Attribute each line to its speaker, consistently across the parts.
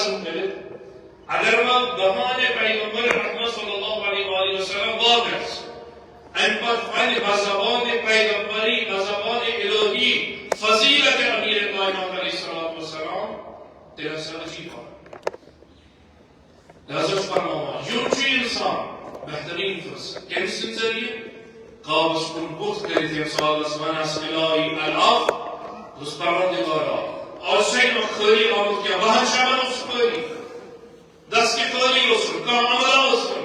Speaker 1: حاصل کرے اگر وہ دہان پیغمبر رحمت صلی اللہ علیہ وآلہ وسلم واقعس ان پر فن بزبان پیغمبری بزبان الہی فضیلت امیر کائنات علیہ السلام تیرا سرجی پا لازم فرماوا یوں چی انسان بہترین فرصت کیمسن ذریعے قابض کن بخت کرتے ہیں سال اسمان اسملائی الاف اس پروردگارا اور سین و خیلی آمد کیا بہن شامل اس خیلی دس کی خیلی اسر کام عملہ اسر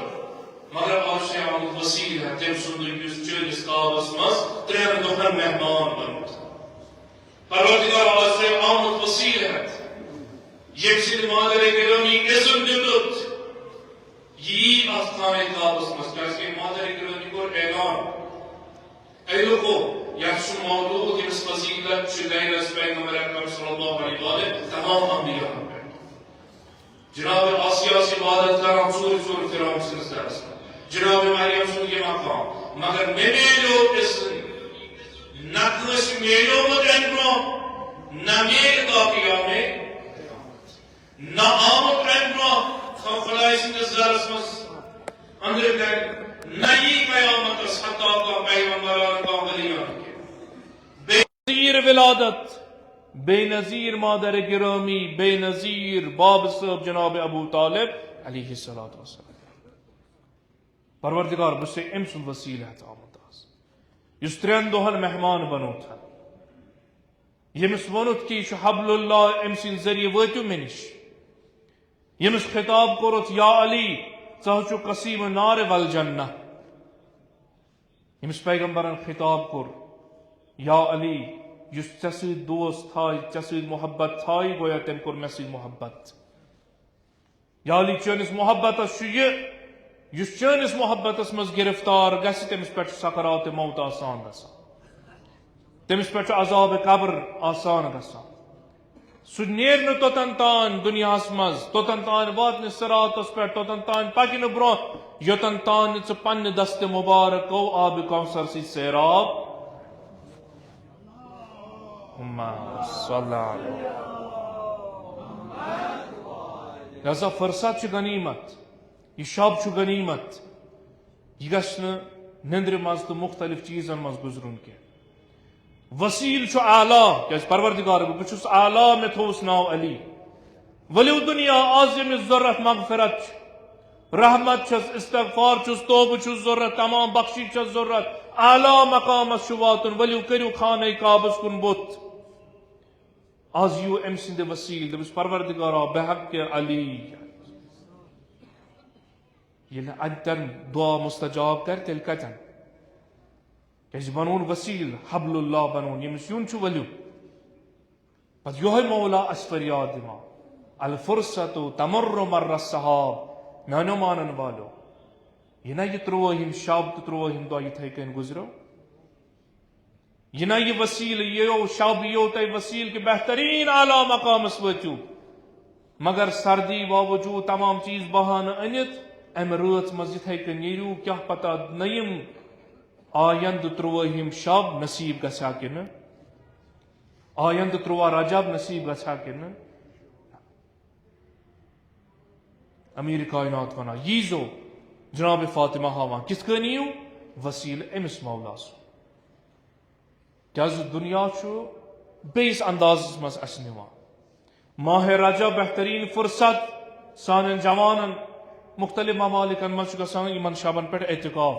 Speaker 1: مگر اور سے آمد وسیل ہے تیم سندر کس چیز قابض مز ترین دہن مہمان بنت پروردگارا اور سے آمد وسیل ہے یک سید مادر گرامی ازم دلت یہ افخانہ قابض مز کیسے مادر گرامی کو اعلان اے لوگو یحسن مولود اس فضیلت شدین اس پیغمبر اکرم صلی اللہ علیہ وآلہ تمام انبیاء پر جناب آسیہ سے عبادت کرام سوری سوری فرام سنسدہ رسول جناب مریم سن کے مقام مگر میں میلو اس نقص میلو مدنگو نہ میل داقیہ میں نہ آمد رنگو خلائی سنسدہ رسول اندر کر نئی قیامت اس حتی کا پیغمبران کا ولیان کے بے نظیر ولادت بے نظیر مادر گرامی بے نظیر باب صاحب جناب ابو طالب علیہ السلام پروردگار بس امس وسیل ہے آمد آس یس ترین دہن مہمان بنو تھا یمس ونت کی حبل اللہ امسن ذریعہ واتو منش یمس خطاب کرت یا علی ثو قسیم نار والجنہ یمس پیغمبرن خطاب کر یا علی یس ژسید دوست تھائی ژسید محبت تھائی گویا تم کور مے سۭتۍ محبت یا علی چٲنِس محبتس یس چٲنِس محبتس مز گرفتار گژھِ تٔمِس پٮ۪ٹھ چھُ سکرات موت آسان گژھان تٔمِس پٮ۪ٹھ چھُ عذاب قبر آسان گژھان سُہ نیرِ نہٕ توٚتن تانۍ دُنیاہس منٛز توٚتن تانۍ واتہِ نہٕ صراطس پٮ۪ٹھ توٚتن تانۍ پکہِ نہٕ برٛونٛہہ یوٚتن تانۍ نہٕ ژٕ پننہِ دستہِ مُبارکو آبِ کوثر سۭتۍ سیراب لہذا فرصت چھُ غنیمت یہ شب چھُ غنیمت یہ گژھِ نہٕ نندرِ منٛز تہٕ مختلف چیٖزن منٛز گُزرُن کینٛہہ وسیل چھُ اعلیٰ کیازِ پروردگار بہٕ چھُس اعلیٰ مےٚ تھووُس ناو علی ؤلِو دُنیا آز ییٚمِس ضروٗرت مغفرت چھِ رحمت چھس استغفار چھُس توبہٕ چھُس ضروٗرت تمام بخشش چھس ضروٗرت اعلیٰ مقامس چھُ واتُن ؤلِو کٔرِو خانہ کعبس کُن بُتھ آز یِیِو أمۍ سٕنٛدِ وسیل دٔپِس پروردگارا بحق علی ییٚلہِ اتٮ۪ن دعا مستجاب کرِ تیٚلہِ کتٮ۪ن کیازِ بنون وسیل حبل اللہ بنون یمس یون چھُ ؤلِو پتہٕ یہوے مولا اسہِ فریاد دِوان الفرصت تمر مر السحاب میانیو مانن والو یہ نہ یہ ترٛوٲہِم شب تہٕ ترٛوٲہِم دۄہ یِتھے کٔنۍ گُزریو یہ نہ یہ وسیل یہ شب یہ تۄہہِ وسیل کہ بہترین اعلیٰ مقامس وٲتِو مگر سردی باوجود تمام چیز بہانہٕ أنِتھ امہِ رٲژ منٛز یِتھے کٔنۍ نیٖرِو کیاہ پتہ نٔیِم آیند ترٛوٲہِم شب نصیب گژھا کِنہٕ آیند 13 رجب نصیب گژھا کِنہٕ امیر کائنات ونان ییٖزو جناب فاطمہ ہاوان کِتھ کٔنۍ یِیِو وسیل أمِس مولا سُنٛد کیازِ دنیا چھُ بیٚیِس اندازس منٛز اسہِ نِوان ماہ رجب بہترین فرصت سانٮ۪ن جوانن مختلف ممالکن منٛز چھُ گژھان یِمن شبن پٮ۪ٹھ اعتکاف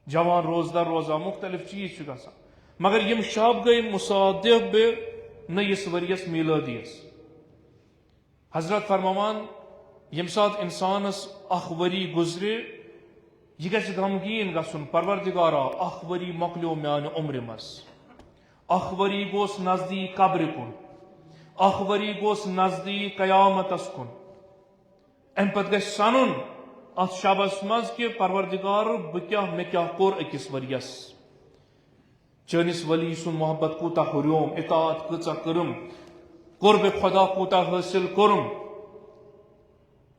Speaker 1: جوان روزدار روزان مختلف چیز چھُ گژھان مگر یم شب گئی مصادف بے نٔیِس ؤرۍیس میلادیس حضرت فرماوان یم سات انسانس اخ ؤری گزرِ یہ گژھِ غمگیٖن گژھُن پروردگارا اخ ؤری مۄکلیو میانہِ عمرِ منٛز اخ ؤری گوس نزدیٖک قبرِ کُن اخ ؤری گوس نزدیٖک قیامتس کُن امہِ پتہٕ گژھِ سنُن اتھ شبس منٛز کہ پروردگار مےٚ کیاہ کوٚر أکِس ؤرۍیس چٲنِس ولی سُنٛد محبت کوٗتاہ ہُریوم اطاعت کۭژاہ کٔرٕم قربِ خدا کوٗتاہ حٲصِل کوٚرُم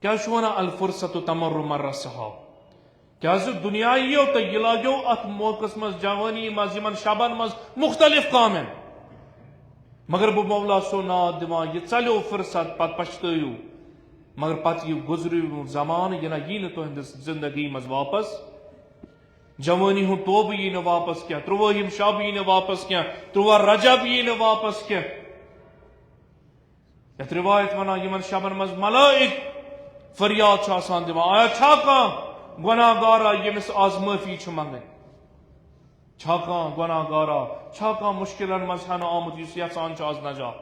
Speaker 1: کیٛازِ چھُ ونان الفرصت تمر مر السحاب کیٛازِ دُنیا یِیو تہٕ یہِ لاگیو اتھ موقعس منٛز جوانی منٛز یِمن شبن منٛز مختلف کامٮ۪ن
Speaker 2: مگر بہ مولا سو ناد دِوان یہ ژلیو فرصت پتہ پچھتٲیِو مگر پتہ یہ گزریو زمانہ یہ نہ یی نہٕ تُہنٛدِس زندگی منٛز واپس جوانی ہُنٛد توبہٕ یی نہٕ واپس کینٛہہ 30 شب یی نہٕ واپس کینٛہہ 30 رجب یی نہٕ واپس کینٛہہ یتھ روایت ونان یمن شبن منٛز ملائک فریاد چھُ آسان دِوان آیا چھا کانٛہہ گۄناہ گارا ییٚمِس آز معٲفی چھِ منٛگٕنۍ چھا کانٛہہ گۄناہ گارا چھا کانٛہہ مُشکلن منٛز ہٮ۪نہٕ آمُت یُس یژھان چھُ آز نجات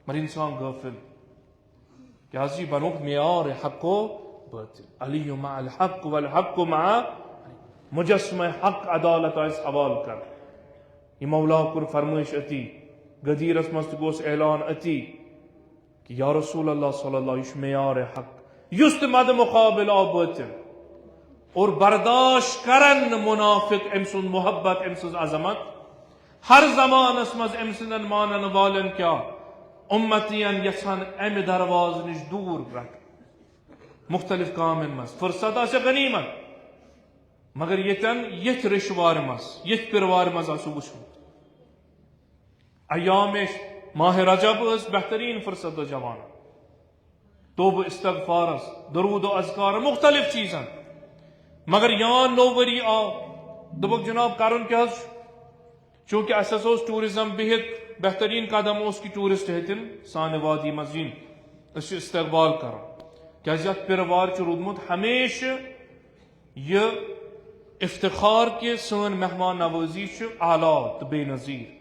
Speaker 2: مگر انسان غٲفِل کیٛازِ یہِ بنووُکھ معیار حق و باطل علی مع الحق والحق مع مجسمہ حق عدالت آسہِ حوالہٕ کر یہ مولا کوٚر فرمٲیش أتی غدیرس منٛز تہِ گوٚس اعلان أتی کہ یا رسول اللہ صلی اللہ یہ چھُ معیار حق یُس تہِ مدِ مقابل آو باطل اور برداشت کرن نہٕ منافق أمۍ سُنٛد محبت أمۍ سٕنٛز عظمت ہر زمانس منٛز أمۍ سٕنٛدٮ۪ن مانن والٮ۪ن کیٛاہ اُمتین یژھان امہِ دروازٕ نِش دوٗر رٹھ مختلف کامٮ۪ن منٛز فرصت آسہِ غنیمت مگر ییٚتٮ۪ن یتھ رشوارِ منٛز یتھ پِروارِ منٛز آسہِ وٕچھمُت ایام ماہ رجب ٲس بہترین فرصت جوان توبہ استغفارس درود و اذکار مختلف چیزن مگر یان نو ؤری آو دوٚپُکھ جناب کرُن کیٛاہ حظ چھُ چوٗنٛکہِ اَسہِ ہسا اوس ٹوٗرِزم بِہِتھ بہترین قدم اوس کہ ٹوٗرِسٹ ہیٚتِن سانہِ وادی منٛز یِنۍ أسۍ چھِ استقبال کران کیٛازِ یتھ پِروار چھُ روٗدمُت ہمیشہ یہ افتخار کہ سٲنۍ مہمان نوٲزی چھِ اعلیٰ تہٕ بے نظیٖر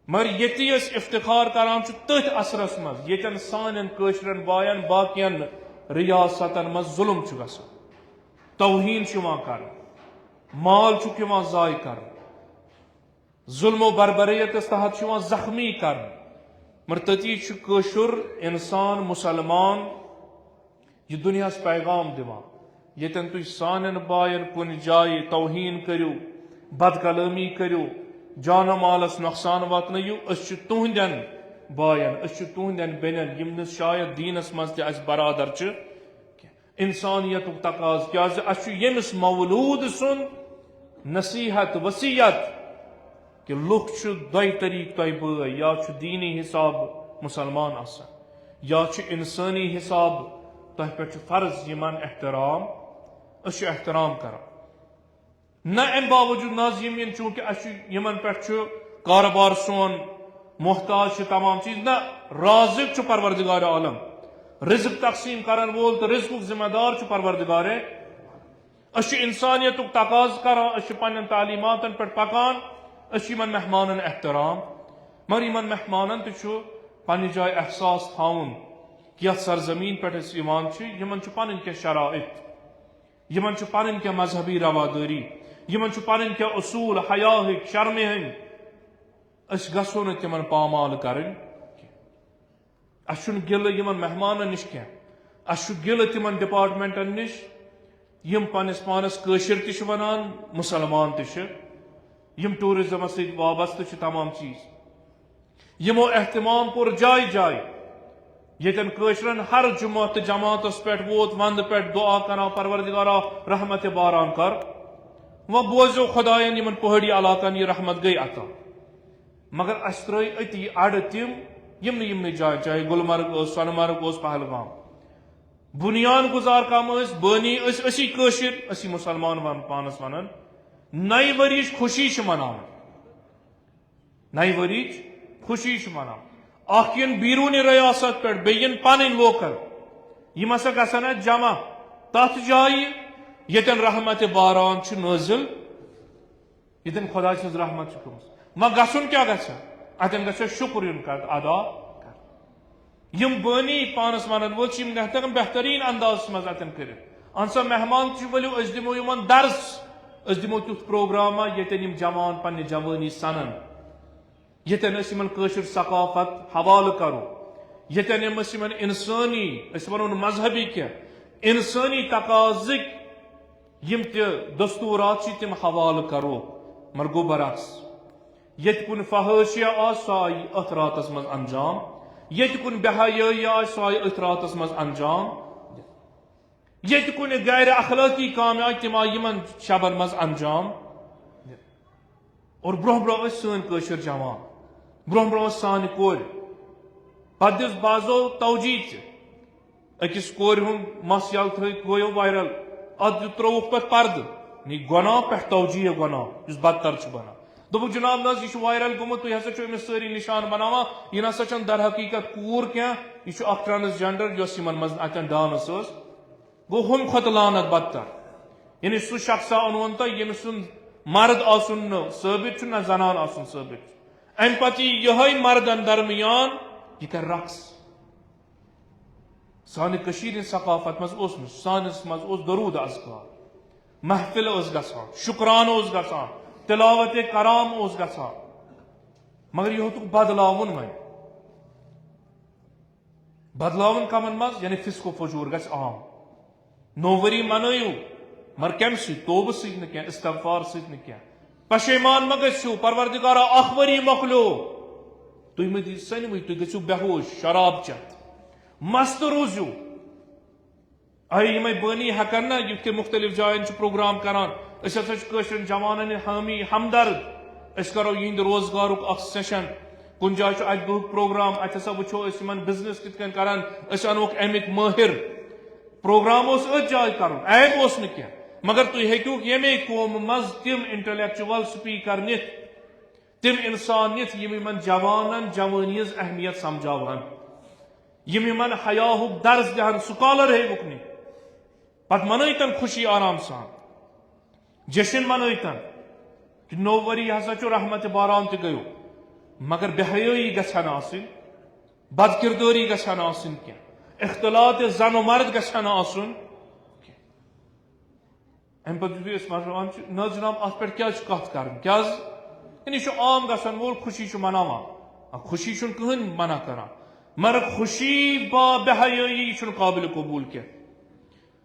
Speaker 2: مگر ییٚتہِ أسۍ افتخار کران چھِ تٔتھۍ اثرس منٛز ییٚتٮ۪ن سانٮ۪ن کٲشرٮ۪ن بایَن باقین ریاستن منٛز ظُلم چھُ گژھان توہین چھُ یِوان کرنہٕ مال چھُکھ یِوان ضایع کرنہٕ ظلم و بربریتس تحت چھُ یِوان زخمی کرنہٕ مگر تٔتی چھُ کٲشُر انسان مسلمان یہ دنیاہس پیغام دِوان ییٚتٮ۪ن تُہۍ سانٮ۪ن بایَن کُنہِ جایہِ توہین کٔرِو بد کلٲمی کٔرِو جانو مالس نۄقصان واتنٲیِو أسۍ چھِ تُہنٛدٮ۪ن بایَن أسۍ چھِ تُہنٛدٮ۪ن بیٚنٮ۪ن یِم نہٕ شاید دیٖنس منٛز تہِ اَسہِ برادر چھِ انسانیتُک تقاضہٕ کیٛازِ اَسہِ چھُ ییٚمِس مولوٗد سُنٛد نصیحت وصیت کہ لُکھ چھِ دۄیہِ طریٖقہٕ تۄہہِ بٲے یا چھُ دیٖنی حساب مسلمان آسان یا چھُ انسٲنی حساب تۄہہِ پٮ۪ٹھ چھُ فرض یِمن احترام أسۍ چھِ احترام کران نہ امہِ باوجوٗد نہ حظ یِم یِن چوٗنٛکہِ اَسہِ چھُ یِمن پٮ۪ٹھ چھُ کارٕبار سون محتاج چھِ تمام چیٖز نہ رازق چھُ پروردگار عالم رزق تقسیم کرن وول تہٕ رزقُک ذمہ دار چھُ پروردگار أسۍ چھِ انسانیتُک تقاضہٕ کران أسۍ چھِ پننٮ۪ن تعلیٖماتن پٮ۪ٹھ پکان أسۍ چھِ یِمن مہمانن احترام مگر یِمن مہمانن تہِ چھُ پننہِ جایہِ احساس تھاوُن کہ یتھ سرزمین پٮ۪ٹھ أسۍ یِوان چھِ یِمن چھُ پنٕنۍ کینٛہہ شرائط یِمن چھُ پنٕنۍ کینٛہہ مذہبی روادٲری یِمن چھُ پنٕنۍ کینٛہہ اصوٗل حیاہٕکۍ شرمہِ ہٕنٛدۍ أسۍ گژھو نہٕ تِمن پامال کرٕنۍ کینٛہہ اَسہِ چھُنہٕ گِلہٕ یِمن مہمانن نِش کینٛہہ اَسہِ چھُ گِلہٕ تِمن ڈپارٹمنٹن نِش یِم پننِس پانس کٲشِر تہِ چھِ ونان مُسلمان تہِ چھِ یِم ٹوٗرزمس سۭتۍ وابستہٕ چھِ تمام چیٖز یِمو احتمام کوٚر جایہِ جایہِ ییٚتٮ۪ن کٲشرٮ۪ن ہر جُمعہ تہٕ جماعتس پٮ۪ٹھ ووت ونٛدٕ پٮ۪ٹھ دعا کران پروردگارا رحمتِ باران کر وۄنۍ بوزیو خۄداین یِمن پہٲڑی علاقن یہِ رحمت گٔے عطا مگر اَسہِ ترٛٲے أتی اَڈٕ تِم یِمنٕے جایہِ چاہے گُلمرگ ٲس سۄنہٕ مرگ اوس پہلگام بُنیان گُزار کم ٲسۍ بٲنی ٲسۍ أسی کٲشِر أسی مُسلمان پانس ونان نَیہِ ؤرِیِچ خوشی چھِ مناوان نَیہِ ؤرِیِچ خوشی چھِ مناوان اکھ یِن بیروٗنی ریاست پٮ۪ٹھ بیٚیہِ یِن پنٕنۍ لوکل یِم ہسا گژھن اَتہِ جمع تتھ جایہِ ییٚتٮ۪ن رحمتِ باران چھُ نٲزِل ییٚتٮ۪ن خۄداے سٕنٛز رحمت چھِ گٔمٕژ وۄنۍ گژھُن کیٛاہ گژھِ اتٮ۪ن گژھِ شُکر یُن ادا کرنہٕ یِم بٲنی پانس ونن وٲلۍ چھِ یِم ہٮ۪کن بہتریٖن اندازس منٛز اتٮ۪ن کٔرِتھ اہن سا مہمان چھِ ؤلِو أسۍ دِمو یِمن درس أسۍ دِمو تیُتھ پروگراما ییٚتٮ۪ن یِم جوان پننہِ جوٲنی سنن ییٚتٮ۪ن أسۍ یِمن کٲشِر ثقافت حوالہٕ کرو ییٚتٮ۪ن أسۍ یِمن انسٲنی أسۍ ونو نہٕ مذہبی کینٛہہ انسٲنی تقاضٕکۍ یِم تہِ دستوٗرات چھِ تِم حوالہٕ کرو مگر گوٚو برعکس ییٚتہِ کُنہِ فحٲشیا آسہِ سۄ آیہِ أتھۍ راتس منٛز انجام ییٚتہِ کُنہِ بے حیٲیی آسہِ سۄ آیہِ أتھۍ راتس منٛز انجام ییٚتہِ کُنہِ غیر اخلٲقی کامہِ آیہِ تِم آیہِ یِمن شبن منٛز انجام اور برونٛہہ برونٛہہ ٲسۍ سٲنۍ کٲشِر جوان برہ برہ سان کور پتہ دس بازو توجی تکس کور ہند مس یل تھت گویو وائرل ات تروک پہ پردہ نی گناہ پہ توجیہ گناہ اس بدتر بنان دوپک جناب ناز یہ وائرل گومت تھی ہسا امس ساری نشان بناوان یہ نسا چھ در حقیقت کور کی یہ اخ ٹرانسجینڈر اس مز اتن ڈانس گو ہم کھت لانت بدتر یعنی سہ شخصا اونون تہ یم سن مرد آسن ثابت نہ زنان آسن ثابت ام پتہ یہ مردن درمیان یہ کر رقص سانہ کشیر ثقافت مز سانس مز درود اذکار محفل گژھان شکرانہ گژھان تلاوت کرام گژھان مگر یہ ہوتک بدلاون وۄنۍ بدلاون کمن مز یعنی فسق و فجور گژھِ عام نووری منٲیِو مگر کمہ سۭتۍ توبہ سۭتۍ نہٕ کینٛہہ استغفار سۭتۍ نہٕ کینٛہہ پشیمان مہ گٔژھِو پروردگارا اکھ ؤری مۄکلیو تُہۍ مہ دِیِو سنوٕے تُہۍ گٔژھِو بے ہوش شراب چٮ۪تھ مست روزِو یمے بٲنی ہیکن نا یُتھ مختلف جائن پروگرام کران اس ہسا چھِ جوانن حامی ہمدرد اس کرو یہند روزگارک اخ سیشن کن جائے ات دہک پروگرام ات ہسا وچھو اس یمن بزنس کت کن کران اس انوک امیک ماہر پروگرام اس ات جائے کرن عیب اوس نہ کینٛہہ مگر تُہۍ ہیٚکِو ییٚمے قوم منٛز تِم انٹلیکچوَل سپیکر نِتھ تِم انسان نِتھ یِم یِمن جوانن جوٲنی ہٕنٛز اہمیت سمجھاوہن یِم یِمن حیاہُک درس دِہن سکالر ہیٚکُکھ نِتھ پتہٕ منٲیتن خوشی آرام سان جشن منٲیتن کہ نو ؤری ہسا چھُ رحمت باران تہِ گٔیو مگر بے حیٲیی گژھِ نہٕ آسٕنۍ بد کردٲری گژھِ نہٕ آسٕنۍ کینٛہہ اختلاط زن و مرد گژھِ نہٕ آسُن امہ پتہٕ یُتھُے أسۍ مشراوان چھِ نہ جناب اتھ پٮ۪ٹھ کیٛازِ چھِ کتھ کرٕنۍ کیٛازِ یعنی یہِ چھُ عام گژھن وول خوشی چھُ مناوان خوشی چھُنہٕ کٕہٕنۍ منع کران مگر خوشی با بے حیٲیی یہِ چھُنہٕ قابل قبوٗل کینٛہہ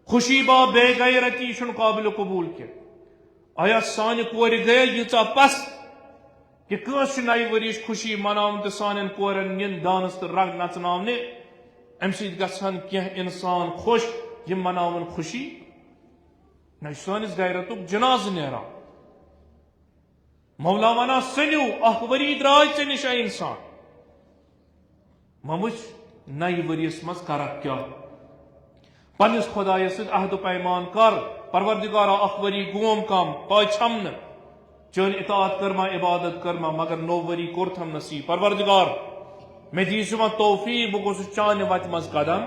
Speaker 2: خوشی با بے غیرتی یہ چھُنہٕ قابل قبوٗل کینٛہہ آیا سانہِ کورِ گٔیا ییٖژاہ پست کہ کٲنٛسہِ چھُ نَیہِ ؤرِیِچ خوشی مناوُن تہٕ سانٮ۪ن کورٮ۪ن نِن ڈانس تہٕ رنگ نژناونہِ امہِ سۭتۍ گژھن کینٛہہ اِنسان خۄش یِم مناوَن خوشی نہ چھُ سٲنِس غیرتُک جنازٕ نیران مولا ونان سٔنِو اکھ ؤری درٛاے ژےٚ نِش اِنسان مہ وٕچھ نَیہِ ؤرِیَس منٛز کرکھ کیٛاہ پنس خدایس سۭتۍ عہد و پیمان کر پروردگارا اکھ ؤری گوم کم پاے چھم نہٕ چٲنۍ اطاعت کٔرما عبادت کٔرما مگر نوٚو ؤری کوٚرتھم نصیب پروردگار مےٚ دِیہِ ژٕ وۄنۍ توفیٖق بہٕ گوٚژھُس چانہِ وتہِ منٛز قدم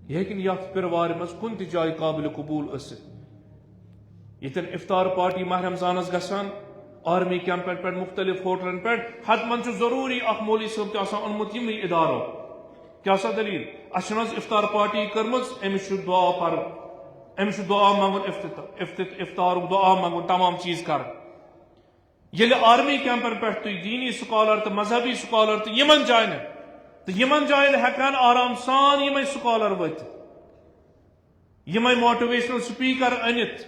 Speaker 2: یہ ہیٚکہِ نہٕ یتھ پِروارِ منٛز کُنہِ تہِ جایہِ قابل قبوٗل ٲسِتھ ییٚتٮ۪ن افطار پارٹی ماہ رمضانس گژھان آرمی کیمپن پٮ۪ٹھ مختلف ہوٹلن پٮ۪ٹھ حتمن چھُ ضروٗری اکھ مولوی صٲب تہِ آسان اوٚنمُت یِمنٕے ادارو کیا سا دلیل اچھا افطار پارٹی کرمز امس دعا پر امس دعا منگن افطار دعا منگن تمام چیز کر یل آرمی کیمپن پہ تھی دینی سکالر تو مذہبی سکالر تو یمن جائن ہیکان آرام سان یمے سکالر وت یمے موٹیویشنل سپیکر انت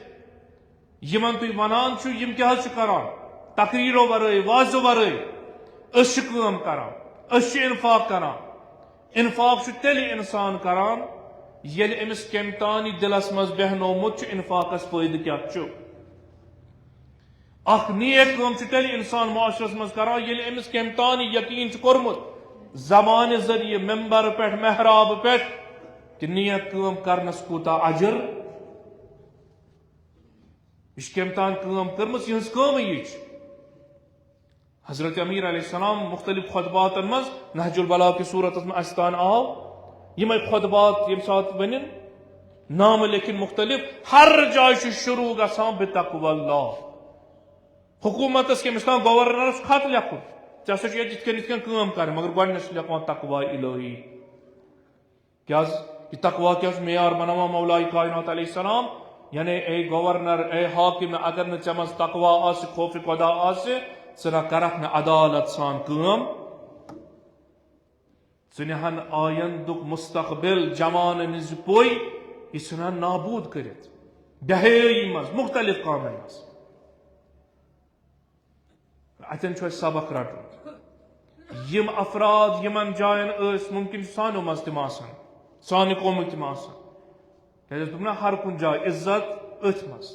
Speaker 2: یمن تھی ونان چھو یم کیا کران تقریرو ورائے واضح ورائے اس کام کران اس انفاق کران انفاق چھُ تیٚلہِ انسان کران ییٚلہِ أمِس کمہِ تانۍ دلس منٛز بیہنومُت چھُ انفاقس فٲیدٕ کیٛاہ چھُ اکھ نیک کٲم چھُ تیٚلہِ انسان معاشرس منٛز کران ییٚلہِ أمِس کمہِ تانۍ یقیٖن چھُ کوٚرمُت زبانہِ ذٔریعہٕ ممبر پٮ۪ٹھ محراب پٮ۪ٹھ کہ نیک کٲم کرنس کوٗتاہ اجر یہِ چھِ کمہِ تانۍ کٲم کٔرمٕژ یِہٕنٛز کٲمٕے یہِ چھِ حضرت امیر علیہ السلام مختلف خطباتن مز نہج البلاغ کی صورت میں استان آو یمے خطبات یم سات ونن نام لیکن مختلف ہر جائے شروع گژھان بتقوی اللہ حکومت کے مثال گورنرس خط لکھن ژےٚ ہسا چھُ یتھ کن کٲم کرٕنۍ مگر گۄڈنیٚتھ چھُ لیکھان تقوی الہی کیاز یہ تقوی کیا معیار بناوان مولائے کائنات علیہ السلام یعنی اے گورنر اے حاکم اگر نہ ژےٚ منٛز تقوی آسہِ خوف خدا آسہِ ژٕ نہ کرکھ نہٕ عدالت سان کٲم ژٕ نِہن آیندُک مستقبل جوانن ہٕنٛزِ پوٚے یہِ ژھٕنہن نابوٗد کٔرِتھ بے حیٲیی منٛز مختلف کامن منٛز اتٮ۪ن چھُ اَسہِ سبق رٹُن یم افراد یمن جاین ٲسۍ ممکن چھُ سانیو منٛز تِم آسان سانہِ قومٕکۍ تِم آسان کیٛازِ دوٚپ نا ہر کُنہِ جایہِ عزت أتھۍ منٛز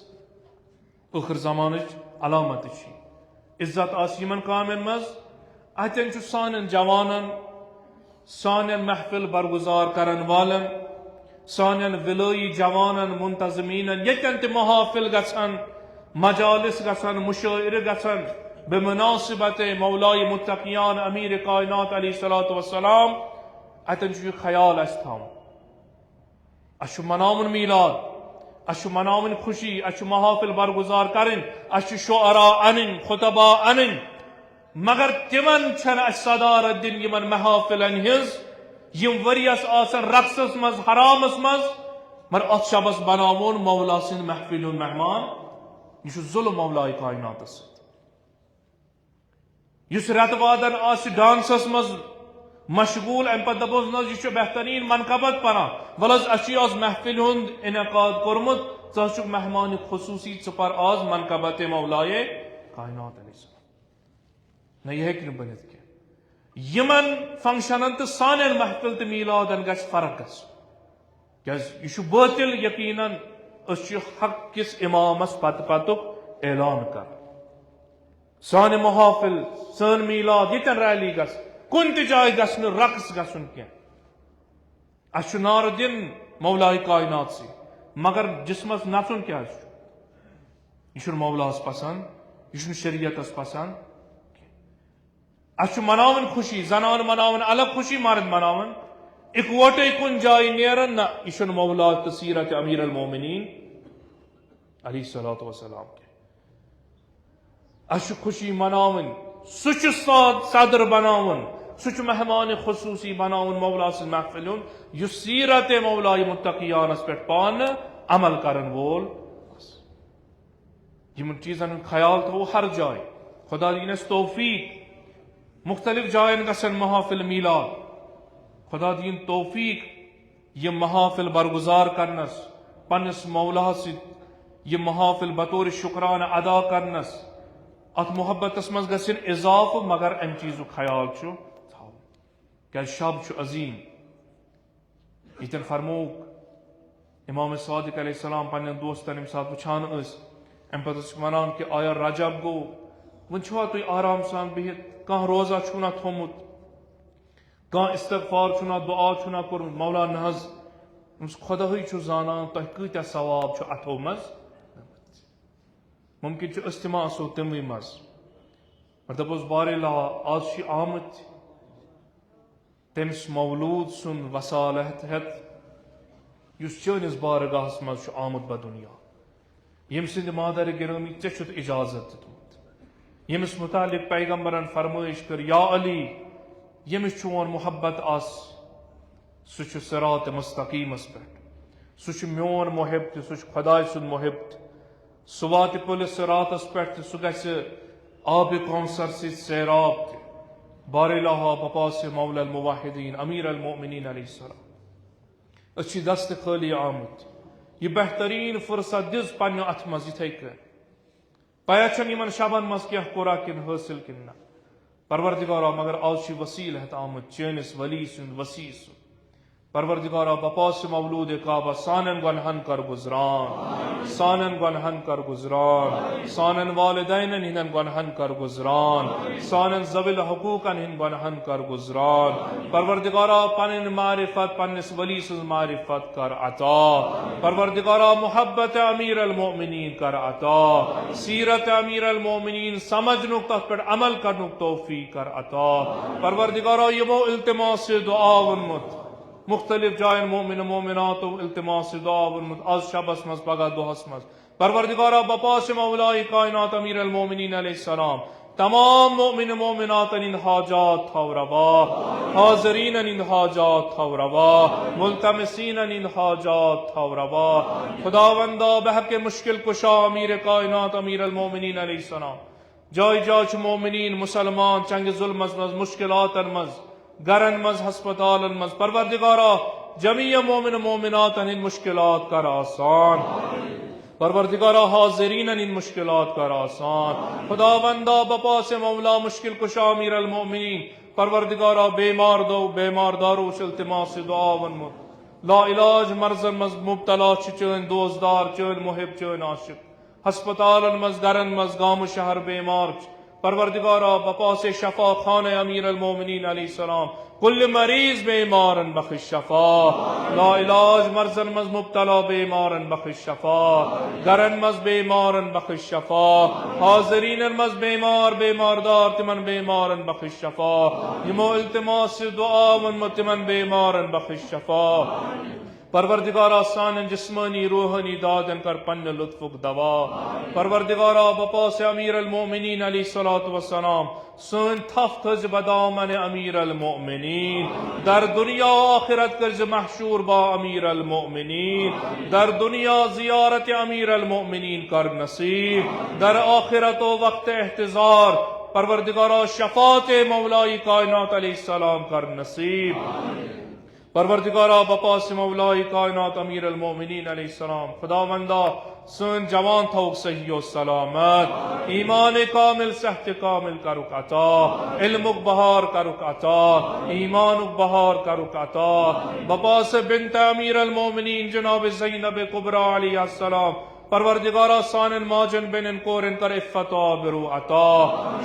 Speaker 2: ٲخر زمانٕچ علامت چھِ عزت آس یمن کامن مز اتن چھ سانن جوانن سانن محفل برگزار کرن والن سانن ولٲیی جوانن منتظمینن یتن تہ محافل گژھن مجالس گژھن مشاعرٕ گژھن بمناسبت مولائے متقیان امیر کائنات علیہ الصلوۃ والسلام اتن چھ خیال اس تھاون اس مناون میلاد اس مناون خوشی اس محافل برگزار کرن اس شعراء انن خطباء انن مگر تمن چھن اس صدارت دن یمن محافلن ہز یم وریس آسن رقصس مز حرامس مز مگر ات شبس بناون مولا سند محفل مہمان یہ ظلم مولائے کائنات ست اس رت وادن آس ڈانسس مز مشغول ام پتہ دپوس نہ یہ بہترین منقبت پران ولز اسی آز محفل ہند انعقاد کورمت ژٕ مہمان خصوصی ثپر آز منقبت مولائے کائنات علیہ السلام نہ یہ ہیکہ بنت کی یمن فنکشنن تو سانن محفل تو میلادن گژھِ فرق گژھُن کیاز یہ باطل یقیناً اس حق کس امامس پتہ پتک اعلان کر سان محافل سان میلاد یتن ریلی گژھ کن تہ جائے گژھِ نہٕ رقص گژھُن کینٛہہ اس نعرٕ دن مولائے کائنات سے مگر جسمس نژُن کیاز یہ مولاس پسند یہ شریعتس پسند اس مناون خوشی زنان مناون الگ خوشی مرد مناون اکوٹے کن جائے نیرن نہ یہ مولا تو سیرت امیر المومنین علیہ الصلوۃ والسلام کے اس خوشی مناون سچ صدر بناون سچ مہمان خصوصی بناون مولا سے محفل یہ سیرت مولا متقیانس پہ پان عمل کرن وول یمن چیزن خیال تھو ہر جائے خدا دینس توفیق مختلف جائن گژھن محافل میلاد خدا دین توفیق یہ محافل برگزار کرنس پنس مولا ست یہ محافل بطور شکرانہ ادا کرنس ات محبتس مز گژھن اضاف مگر ام چیزک خیال تھاو کہ شب عظیم یتن فرموک امام صادق علیہ السلام پنن دوستن ام سات وچھان اس ام پتہ ونان کہ آیا رجب گو ون چھوا تھی آرام سان بہت کان روزہ چھونا تھومت کان استغفار چھونا دعا چھونا کورمت مولا نحظ خداہی چھو زانان تہ کتیا ثواب چھو اتھو مز ممکن چھو استماع سو تموی مز اور دپوس بارے لا آج چھ آمت تمس مولود سن وصالت ہت یس چٲنِس بارگاہس مز چھُ آمت بدنیا یم سند مادر گرامی ژےٚ چھُتھ اجازت دِتمُت یمس متعلق پیغمبرن فرمائش کر یا علی یمس چون محبت آس سہ چھُ صراط مستقیمس پہ سہ میون محب تہ سہ خدائے سند محب تہ سہ وات پلس صراطس پہ سہ گژھِ آب کوثر ست سیراب تہ بار الہ بپاس مولا الموحدین امیر المؤمنین علیہ السلام اس دست خالی آمت یہ بہترین فرصت دز پنہ اتھ مز یتھے کن پیا چھن یمن شبن مز کیا کورا کن حاصل کن نہ پروردگارا مگر آج وسیل ہت آمت چینس ولی سند وسیع سند پروردگارا بپاس مولود کعبہ سانن گنہن کر گزران سانن گنہن کر گزران سانن والدین ہندن گنہن کر گزران سانن ذوی الحقوقن ہند گنہن کر گزران پروردگارا پنن معرفت پنس ولی سز معرفت کر عطا پروردگارا محبت امیر المؤمنین کر عطا سیرت امیر المؤمنین سمجھنک تس پر عمل کرنک توفیق کر عطا پروردگارا یمو التماس دعا ونمت مختلف جائن مومن مومنات و التماس دعا ورمت آز شبس مز پگہ دہس مز پروردگارا بپاس مولائے کائنات امیر المومنین علیہ السلام تمام مومن مومنات ان حاجات تھو روا حاضرین ان حاجات تھو روا ملتمسین ان حاجات تھو روا خداوندا بحق مشکل کشا امیر کائنات امیر المومنین علیہ السلام جائے جائے مومنین مسلمان چنگ ظلم مز مشکلات مز گرن مز ہسپتالن مز پروردگارا جمیع مومن مومنات ان مشکلات کر آسان پروردگارا حاضرین ان مشکلات کر آسان خداوندا بپاس مولا مشکل کشا امیر المؤمنین پروردگارا بیمار دارو التماس دعا ونمت لا علاج مرضن مز مبتلا چین دوزدار چین محب چین عاشق ہسپتالن مز گرن مز گام شہر بیمار پروردگارا بپاس شفا خان امیر المومنین علیہ السلام کل مریض بیمارن بخش شفا، لا علاج مرضن مز مبتلا بیمارن بخش شفا، گرن مز بیمارن بخش شفا، حاضرین مز بیماردار تمن بیمارن بخش شفا، یمو التماس دعا من تمن بیمارن بخش شفا، پروردگارا سان جسمانی روحانی دادن کر پن لطفک دوا، پروردگارا بپاس امیر المؤمنین علیہ الصلوۃ والسلام سن تفت بدامن امیر المؤمنین در دنیا آخرت کرز محشور با امیر المؤمنین، در دنیا زیارت امیر المؤمنین کر نصیب، در آخرت و وقت احتضار پروردگارا شفاعت مولائی کائنات علیہ السلام کر نصیب، پروردگارا بپاس مولائی کائنات امیر المومنین علیہ السلام خداوندا سن جوان تھوک صحیح و سلامت، ایمان کامل صحت کامل کرک عطا، علمک بہار کرک عطا، ایمانک بہار کرک عطا، بپاس بنت امیر المومنین جناب زینب کبریٰ علیہ السلام پروردگارا سان ماجن بن کورن کر عفت و آبرو عطا،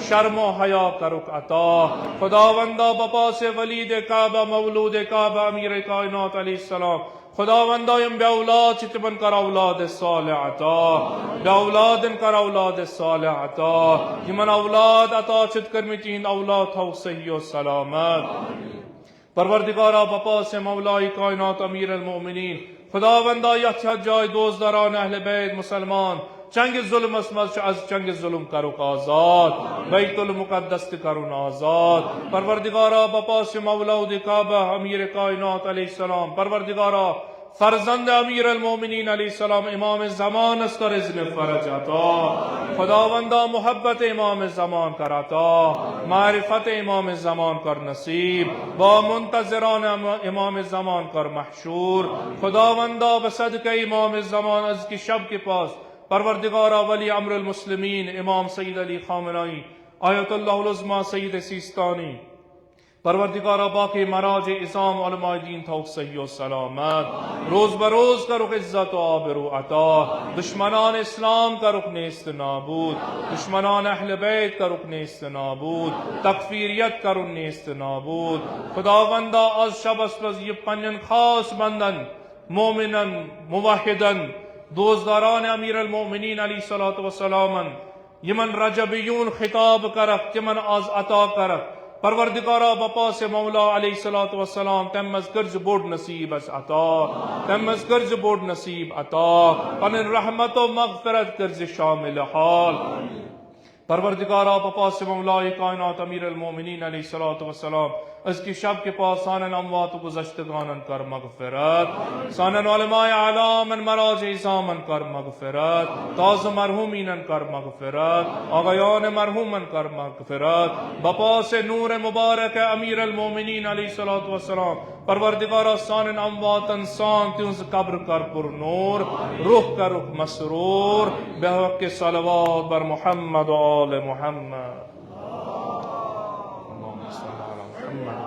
Speaker 2: شرم و حیا کرک عطا، خداوندا بپاس ولید کعبہ مولود کعبہ امیر کائنات علیہ السلام خداوندا یم بے اولاد چتمن کر اولاد صالح عطا، بے اولادن کر اولاد صالح عطا، یمن اولاد عطا چت کر متین اولاد ہو صحیح و سلامت، پروردگارا بپاس مولائی کائنات امیر المؤمنین خداوندا یتھ جائے دوزداران اہل بیت مسلمان چنگ ظلم اسمز از چنگ ظلم کرک آزاد، بیت المقدس کرن آزاد، پروردگارا بپاس مولود کعبہ امیر کائنات علیہ السلام پروردگارا فرزند امیر المومنین علیہ السلام امام زمان اس کر اذن فرج عطا، خداوندا محبت امام زمان کر عطا، معرفت امام زمان کر نصیب، با منتظران امام زمان کر محشور، خداوندا بصدق امام زمان از کی شب کے پاس پروردگارا ولی امر المسلمین امام سید علی خامنائی آیت اللہ العظمی سید سیستانی پروردگارا باقی مراج عظام علماء دین تھوک صحیح و سلامت، روز بروز کرک عزت و آبرو عطا، دشمنان اسلام کرک نیست نابود، دشمنان اہل بیت کرک نیست نابود، تکفیریت کرن نیست نابود، خداوندا از شب اسپز یہ پنجن خاص بندن مومنن موحدن دوزداران امیر المؤمنین علیہ الصلوۃ والسلام یمن رجبیون خطاب کرک تمن از عطا کرک، پروردگارا بپاس مولا علیہ الصلوۃ والسلام تمز کرز بوڑ نصیب اس عطا، تمز کرز بوڑ نصیب عطا، پنن رحمت و مغفرت کرز شامل حال، پروردگارا بپاس مولا کائنات امیر المومنین علیہ الصلوۃ والسلام اس کی شب کے پاس سانن اموات و گزشتگانن کر مغفرت، سانن علماء اعلامن مراج عظامن کر مغفرت، تاز مرحومینن کر مغفرت، آغایان مرحومن کر مغفرت، بپاس نور مبارک امیر المومنین علیہ الصلوۃ والسلام پروردگارا سانن امواتن سان تنز قبر کر پر نور، روح کر رخ مسرور، بحق صلوات بر محمد و آل محمد، اللهم صل على محمد.